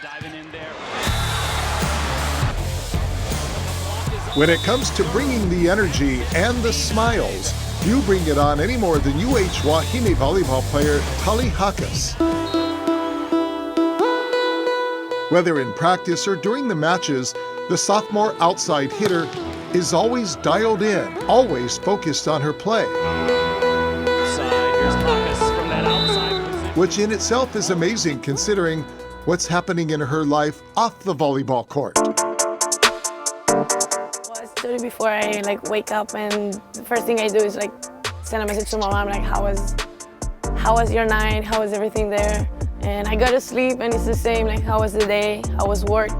diving in there. When it comes to bringing the energy and the smiles, you bring it on any more than UH Wahine volleyball player Tali Hakas. Whether in practice or during the matches, the sophomore outside hitter is always dialed in, always focused on her play. Here's Hakas from that outside position. Which in itself is amazing considering what's happening in her life off the volleyball court. I study before I wake up, and the first thing I do is send a message to my mom how was your night, how was everything there, and I go to sleep and it's the same, how was the day, how was work,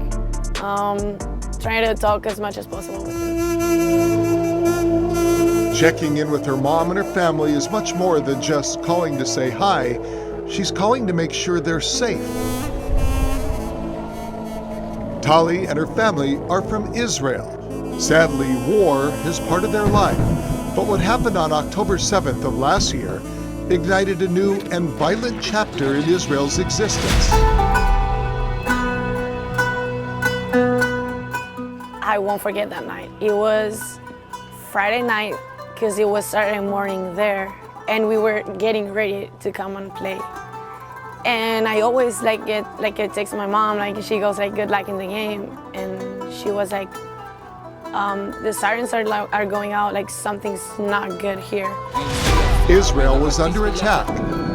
trying to talk as much as possible with them. Checking in with her mom and her family is much more than just calling to say hi. She's calling to make sure they're safe. Tali and her family are from Israel. Sadly, war is part of their life, but what happened on October 7th of last year ignited a new and violent chapter in Israel's existence. I won't forget that night. It was Friday night because it was Saturday morning there, and we were getting ready to come and play. And I always get a text my mom, she goes good luck in the game, and she was the sirens are going out, something's not good here. Israel was under attack.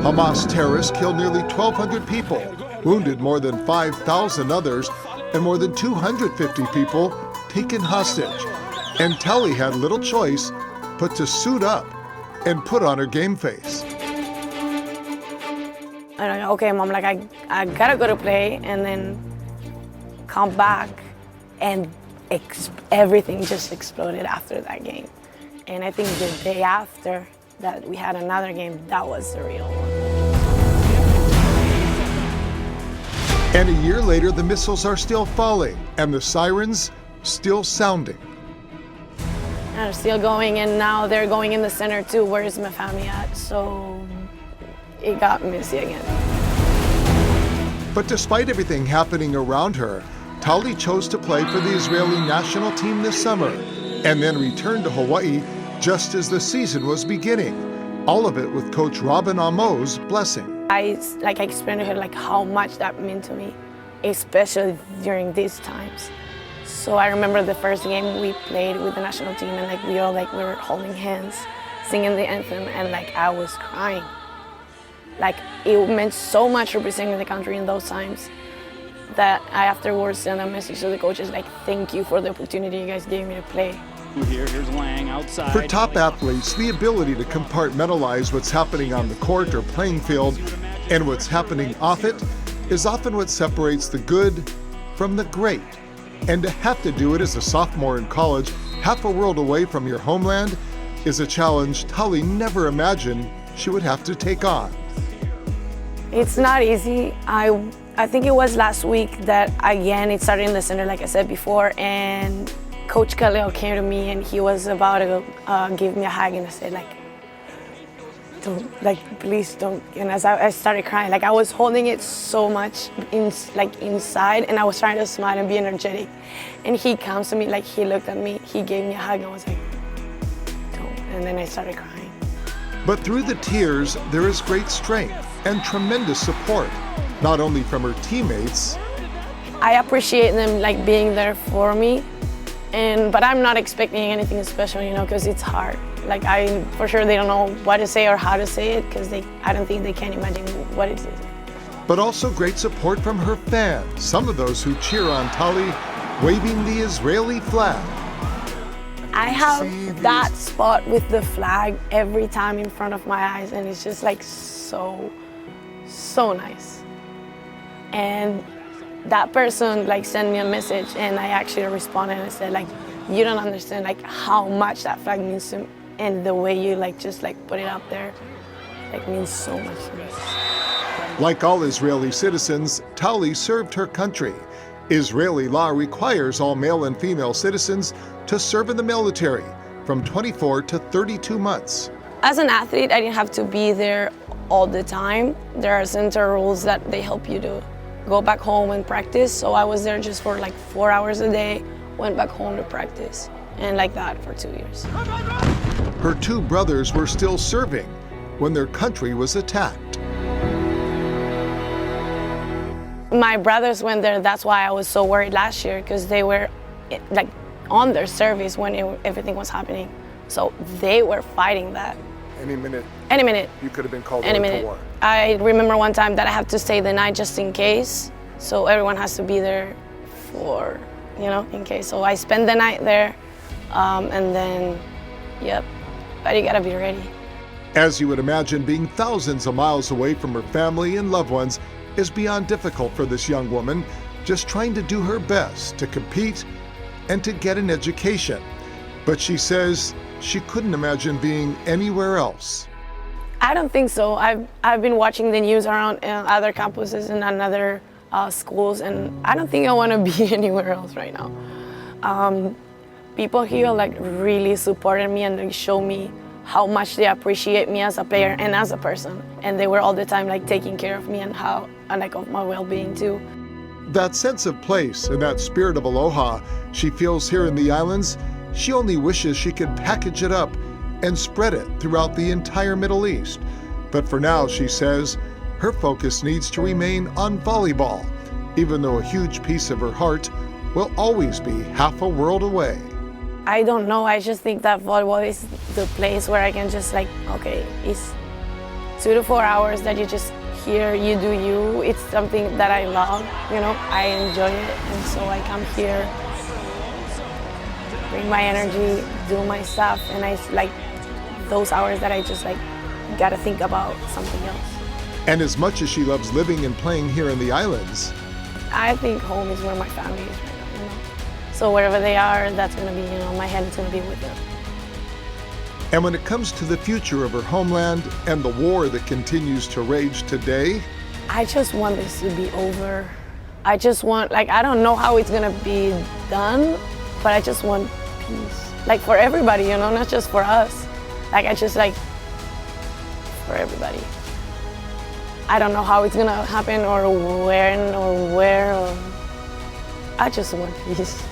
Hamas terrorists killed nearly 1,200 people, wounded more than 5,000 others, and more than 250 people taken hostage. And Tali had little choice but to suit up and put on her game face. I'm okay, Mom, I gotta go to play and then come back, and everything just exploded after that game. And I think the day after that we had another game, that was the real one. And a year later, the missiles are still falling and the sirens still sounding. And still going, and now they're going in the center too. Where is my family at? So it got messy again. But despite everything happening around her, Tali chose to play for the Israeli national team this summer and then returned to Hawaii just as the season was beginning. All of it with Coach Robin Amo's blessing. I explained to her how much that meant to me, especially during these times. So I remember the first game we played with the national team, and we were holding hands, singing the anthem, and I was crying. It meant so much representing the country in those times that I afterwards sent a message to the coaches thank you for the opportunity you guys gave me to play. Here's Lang outside. For top athletes, the ability to compartmentalize what's happening on the court or playing field and what's happening off it is often what separates the good from the great. And to have to do it as a sophomore in college, half a world away from your homeland, is a challenge Tali never imagined she would have to take on. It's not easy. I think it was last week that, again, it started in the center, like I said before, and Coach Khalil came to me and he was about to give me a hug, and I said, don't, please don't. And as I started crying, I was holding it so much inside, and I was trying to smile and be energetic. And he comes to me, he looked at me, he gave me a hug, and I was don't. And then I started crying. But through the tears, there is great strength and tremendous support, not only from her teammates. I appreciate them being there for me, but I'm not expecting anything special, because it's hard. For sure they don't know what to say or how to say it, because I don't think they can imagine what it is. But also great support from her fans, some of those who cheer on Tali, waving the Israeli flag. I have that spot with the flag every time in front of my eyes, and it's just so nice. And that person sent me a message, and I actually responded and said you don't understand how much that flag means to me, and the way you just put it up there means so much to me. Like all Israeli citizens, Tali served her country. Israeli law requires all male and female citizens to serve in the military from 24 to 32 months. As an athlete, I didn't have to be there all the time. There are center rules that they help you to go back home and practice. So I was there just for like 4 hours a day, went back home to practice, and like that for 2 years. Her two brothers were still serving when their country was attacked. My brothers went there, that's why I was so worried last year, because they were like on their service when everything was happening. So they were fighting that. Any minute You could have been called to war. I remember one time that I had to stay the night just in case. So everyone has to be there for, in case. So I spent the night there, and then, but you gotta be ready. As you would imagine, being thousands of miles away from her family and loved ones is beyond difficult for this young woman, just trying to do her best to compete and to get an education. But she says she couldn't imagine being anywhere else. I don't think so. I've been watching the news around other campuses and other schools, and I don't think I want to be anywhere else right now. People here really supported me, and they show me how much they appreciate me as a player and as a person. And they were all the time taking care of me and of my well-being too. That sense of place and that spirit of aloha she feels here in the islands, she only wishes she could package it up and spread it throughout the entire Middle East. But for now, she says, her focus needs to remain on volleyball, even though a huge piece of her heart will always be half a world away. I don't know, I just think that volleyball is the place where I can just okay, it's 2 to 4 hours that you just here, you do you. It's something that I love, I enjoy it, and so I come here, bring my energy, do my stuff, and I like those hours that I just gotta think about something else. And as much as she loves living and playing here in the islands, I think home is where my family is right now, So wherever they are, that's gonna be, my head is gonna be with them. and when it comes to the future of her homeland and the war that continues to rage today, I just want this to be over. I just want, I don't know how it's gonna be done, but I just want peace. For everybody, not just for us. I just for everybody. I don't know how it's gonna happen or when or where. I just want peace.